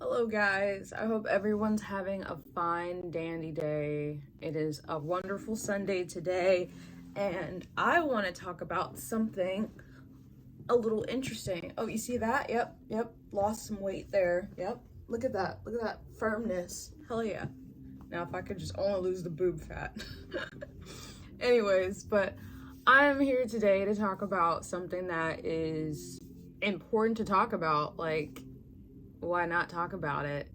Hello, guys. I hope everyone's having a fine, dandy day. It is a wonderful Sunday today, and I want to talk about something a little interesting. Oh, you see that? Yep. Lost some weight there. Yep. Look at that. Look at that firmness. Hell yeah. Now, if I could just only lose the boob fat. Anyways, but I'm here today to talk about something that is important to talk about. Like, why not talk about it?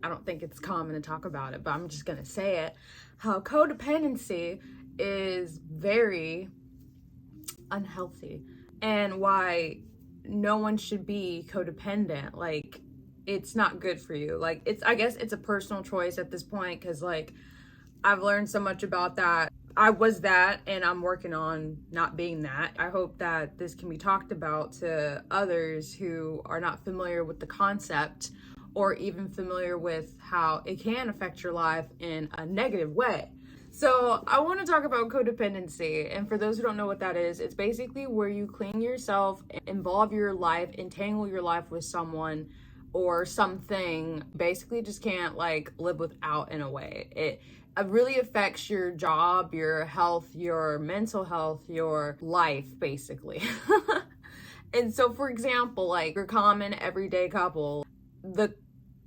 I don't think it's common to talk about it, but I'm just gonna say it. How codependency is very unhealthy and why no one should be codependent. Like, it's not good for you. Like, I guess it's a personal choice at this point, because like I've learned so much about that. I was that, and I'm working on not being that. I hope that this can be talked about to others who are not familiar with the concept or even familiar with how it can affect your life in a negative way. So I want to talk about codependency. And for those who don't know what that is, it's basically where you cling yourself, involve your life, entangle your life with someone or something, basically just can't like live without in a way. It really affects your job, your health, your mental health, your life, basically. And so, for example, like your common everyday couple, the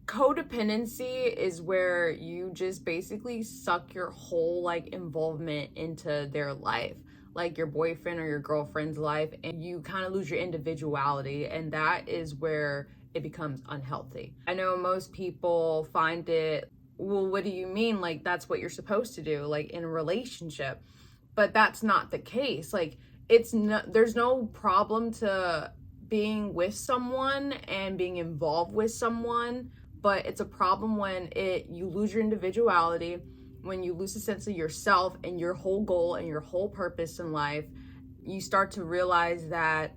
codependency is where you just basically suck your whole like involvement into their life, like your boyfriend or your girlfriend's life, and you kind of lose your individuality, and that is where it becomes unhealthy. I know most people find it, well, what do you mean? Like, that's what you're supposed to do, like in a relationship. But that's not the case. Like, there's no problem to being with someone and being involved with someone, but it's a problem when you lose your individuality, when you lose a sense of yourself and your whole goal and your whole purpose in life. You start to realize that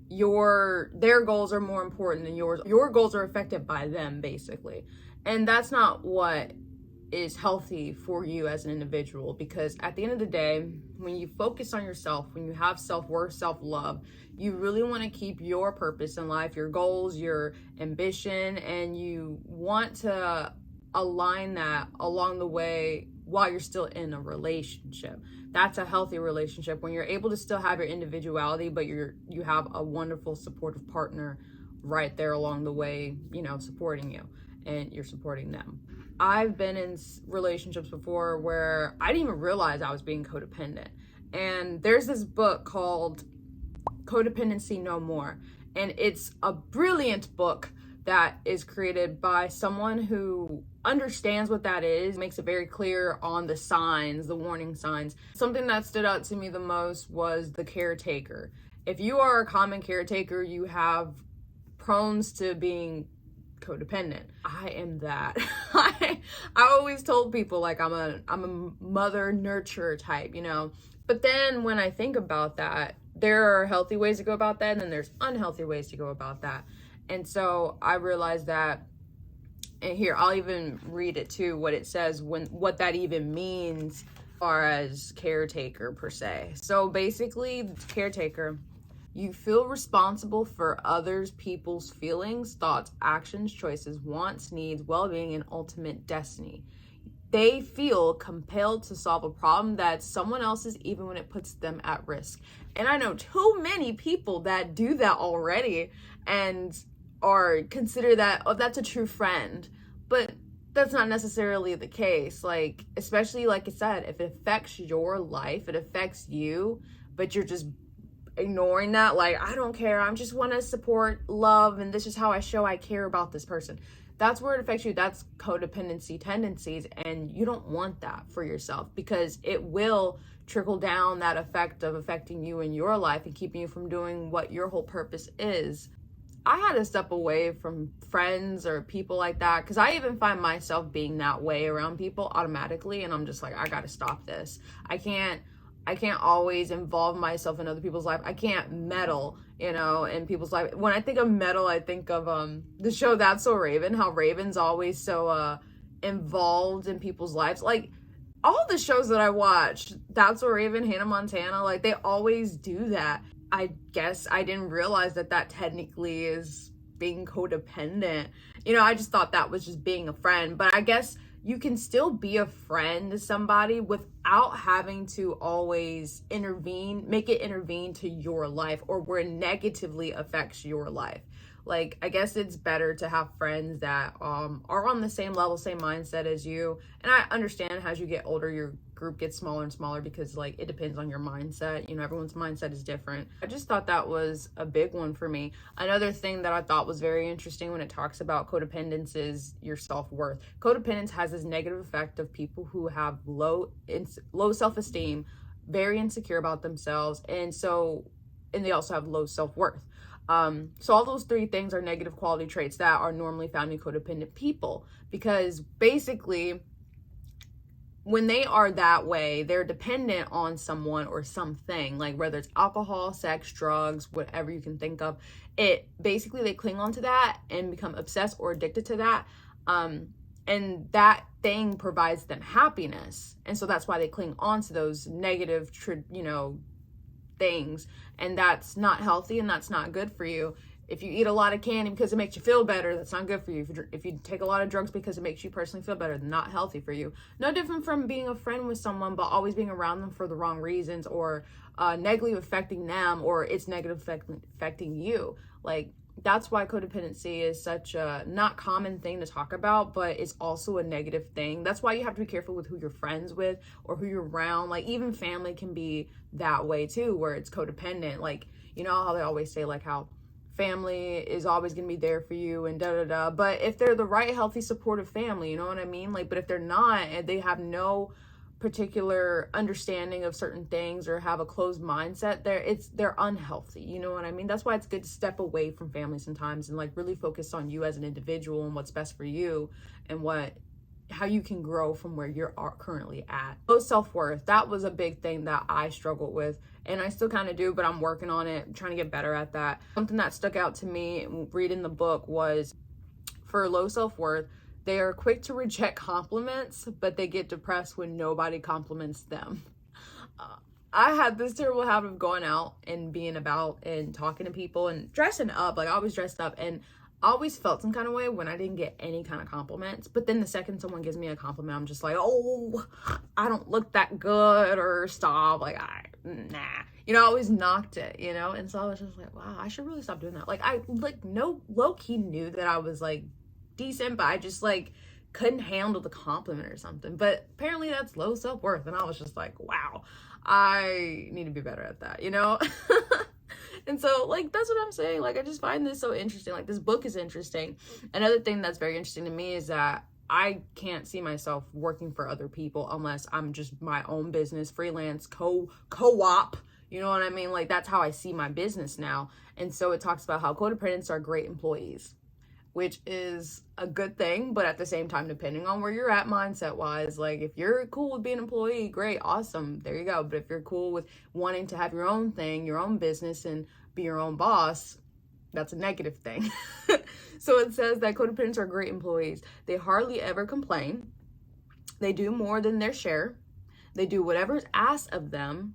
their goals are more important than yours. Your goals are affected by them, basically. And that's not what is healthy for you as an individual, because at the end of the day, when you focus on yourself, when you have self-worth, self-love, you really want to keep your purpose in life, your goals, your ambition, and you want to align that along the way while you're still in a relationship. That's a healthy relationship, when you're able to still have your individuality, but you have a wonderful supportive partner right there along the way, supporting you, and you're supporting them. I've been in relationships before where I didn't even realize I was being codependent. And there's this book called Co-Dependency No More. And it's a brilliant book that is created by someone who understands what that is, makes it very clear on the signs, the warning signs. Something that stood out to me the most was the caretaker. If you are a common caretaker, you have prones to being codependent. I am that. I always told people like I'm a mother nurturer type, But then when I think about that, there are healthy ways to go about that, and then there's unhealthy ways to go about that. And so I realized that, and here I'll even read it too, what it says, what that even means as far as caretaker per se. So basically, caretaker, you feel responsible for others people's feelings, thoughts, actions, choices, wants, needs, well-being, and ultimate destiny. They feel compelled to solve a problem that's someone else's, even when it puts them at risk. And I know too many people that do that already and or consider that, oh, that's a true friend. But that's not necessarily the case. Like, especially like I said, if it affects your life, it affects you, but you're just ignoring that, like, I don't care, I just want to support, love, and this is how I show I care about this person. That's where it affects you. That's codependency tendencies, and you don't want that for yourself, because it will trickle down that effect of affecting you in your life and keeping you from doing what your whole purpose is. I had to step away from friends or people like that, because I even find myself being that way around people automatically, and I'm just like, I gotta stop this. I can't always involve myself in other people's life. I can't meddle, in people's life. When I think of meddle, I think of the show That's So Raven, how Raven's always so involved in people's lives. Like, all the shows that I watch, That's So Raven, Hannah Montana, like, they always do that. I guess I didn't realize that technically is being codependent. I just thought that was just being a friend. But I guess you can still be a friend to somebody without having to always make it intervene to your life or where it negatively affects your life. Like, I guess it's better to have friends that are on the same level, same mindset as you. And I understand as you get older, your group gets smaller and smaller because, like, it depends on your mindset. Everyone's mindset is different. I just thought that was a big one for me. Another thing that I thought was very interesting when it talks about codependence is your self-worth. Codependence has this negative effect of people who have low self-esteem, very insecure about themselves, and they also have low self-worth. So all those three things are negative quality traits that are normally found in codependent people, because basically when they are that way, they're dependent on someone or something, like whether it's alcohol, sex, drugs, whatever you can think of. They cling on to that and become obsessed or addicted to that. And that thing provides them happiness. And so that's why they cling on to those negative, things, and that's not healthy and that's not good for you. If you eat a lot of candy because it makes you feel better, that's not good for you. If you take a lot of drugs because it makes you personally feel better, not healthy for you. No different from being a friend with someone but always being around them for the wrong reasons, or negatively affecting them, or it's negative affecting you. Like, that's why codependency is such a not common thing to talk about, but it's also a negative thing. That's why you have to be careful with who you're friends with or who you're around. Like, even family can be that way too, where it's codependent. Like, how they always say, like, how family is always going to be there for you and da-da-da. But if they're the right, healthy, supportive family, you know what I mean? Like, but if they're not, and they have no particular understanding of certain things or have a closed mindset, they're unhealthy, you know what I mean? That's why it's good to step away from family sometimes and, like, really focus on you as an individual and what's best for you and how you can grow from where you're currently at. Low self-worth, that was a big thing that I struggled with, and I still kind of do, but I'm working on it. I'm trying to get better at that. Something that stuck out to me reading the book was, for low self-worth, they are quick to reject compliments, but they get depressed when nobody compliments them. I had this terrible habit of going out and being about and talking to people and dressing up. Like, I always dressed up, and I always felt some kind of way when I didn't get any kind of compliments. But then the second someone gives me a compliment, I'm just like, oh, I don't look that good, or stop. Like, nah. I always knocked it, And so I was just like, wow, I should really stop doing that. Like, I low-key knew that I was, like, decent, but I just, like, couldn't handle the compliment or something. But apparently that's low self-worth, and I was just like, wow, I need to be better at that, And so, like, that's what I'm saying. Like, I just find this so interesting. Like, this book is interesting. Another thing that's very interesting to me is that I can't see myself working for other people unless I'm just my own business, freelance, co-op, you know what I mean? Like, that's how I see my business now. And so it talks about how codependents are great employees, which is a good thing, but at the same time, depending on where you're at mindset wise, like, if you're cool with being an employee, great, awesome, there you go. But if you're cool with wanting to have your own thing, your own business, and be your own boss, that's a negative thing. So it says that codependents are great employees. They hardly ever complain. They do more than their share. They do whatever's asked of them.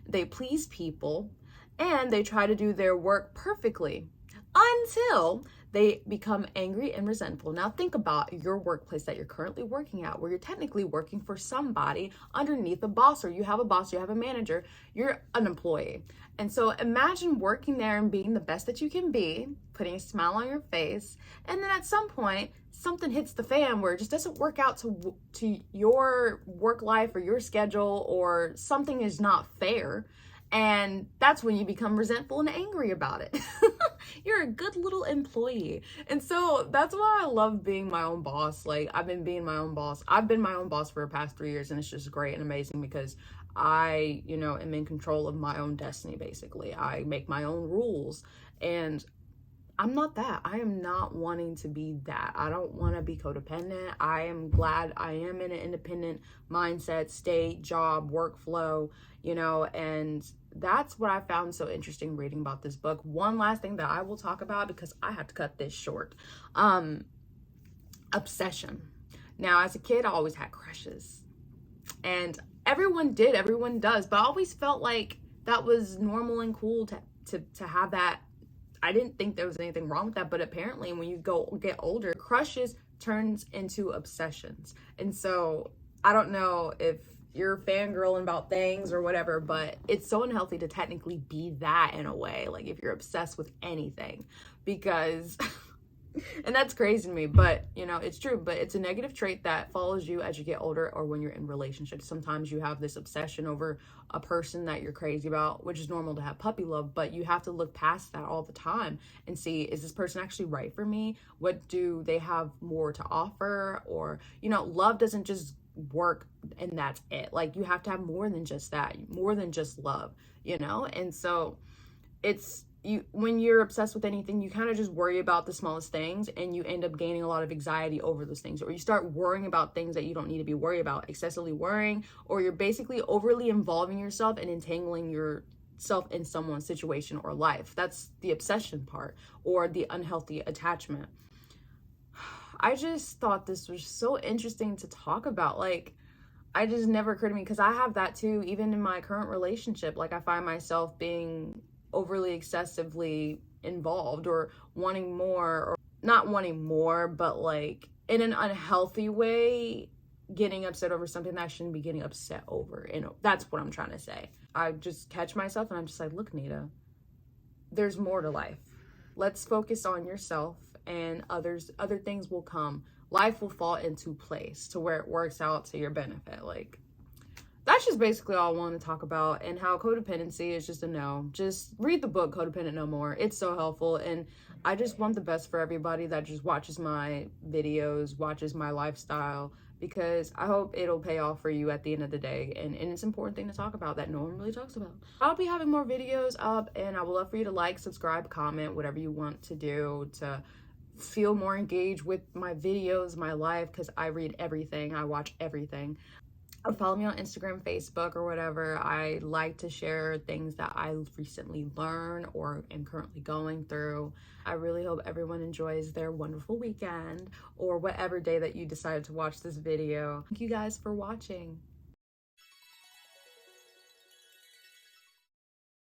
They please people, and they try to do their work perfectly until they become angry and resentful. Now think about your workplace that you're currently working at, where you're technically working for somebody underneath a boss, or you have a boss, you have a manager, you're an employee. And so imagine working there and being the best that you can be, putting a smile on your face, and then at some point something hits the fan where it just doesn't work out to your work life or your schedule, or something is not fair. And that's when you become resentful and angry about it. You're a good little employee. And so that's why I love being my own boss. Like, I've been being my own boss. I've been my own boss for the past 3 years, and it's just great and amazing because I, am in control of my own destiny, basically. I make my own rules, and I'm not that. I am not wanting to be that. I don't want to be codependent. I am glad I am in an independent mindset, state, job, workflow, and that's what I found so interesting reading about this book. One last thing that I will talk about, because I have to cut this short. Obsession. Now, as a kid, I always had crushes, and everyone does, but I always felt like that was normal and cool to have that I didn't think there was anything wrong with that, but apparently when you go get older, crushes turns into obsessions. And so I don't know if you're fangirling about things or whatever, but it's so unhealthy to technically be that in a way, like if you're obsessed with anything, because and that's crazy to me, but you know, it's true. But it's a negative trait that follows you as you get older or when you're in relationships. Sometimes you have this obsession over a person that you're crazy about, which is normal to have puppy love, but you have to look past that all the time and see, is this person actually right for me? What do they have more to offer? Or, you know, love doesn't just work and that's it. Like, you have to have more than just that, more than just love, you know? And so it's, you, when you're obsessed with anything, you kind of just worry about the smallest things and you end up gaining a lot of anxiety over those things, or you start worrying about things that you don't need to be worried about, excessively worrying, or you're basically overly involving yourself and entangling yourself in someone's situation or life. That's the obsession part, or the unhealthy attachment. I just thought this was so interesting to talk about. Like, I just never occurred to me, because I have that too, even in my current relationship. Like, I find myself being overly excessively involved or wanting more, or not wanting more, but like in an unhealthy way, getting upset over something that I shouldn't be getting upset over. And that's what I'm trying to say. I just catch myself and I'm just like, look, Nita, there's more to life. Let's focus on yourself, and other things will come. Life will fall into place to where it works out to your benefit. Like, that's just basically all I want to talk about, and how codependency is just a no. Just read the book Codependent No More. It's so helpful, and I just want the best for everybody that just watches my videos, watches my lifestyle, because I hope it'll pay off for you at the end of the day. And it's an important thing to talk about that no one really talks about. I'll be having more videos up, and I would love for you to like, subscribe, comment, whatever you want to do to feel more engaged with my videos, my life, because I read everything, I watch everything. Or follow me on Instagram, Facebook, or whatever. I like to share things that I recently learned or am currently going through. I really hope everyone enjoys their wonderful weekend, or whatever day that you decided to watch this video. Thank you guys for watching.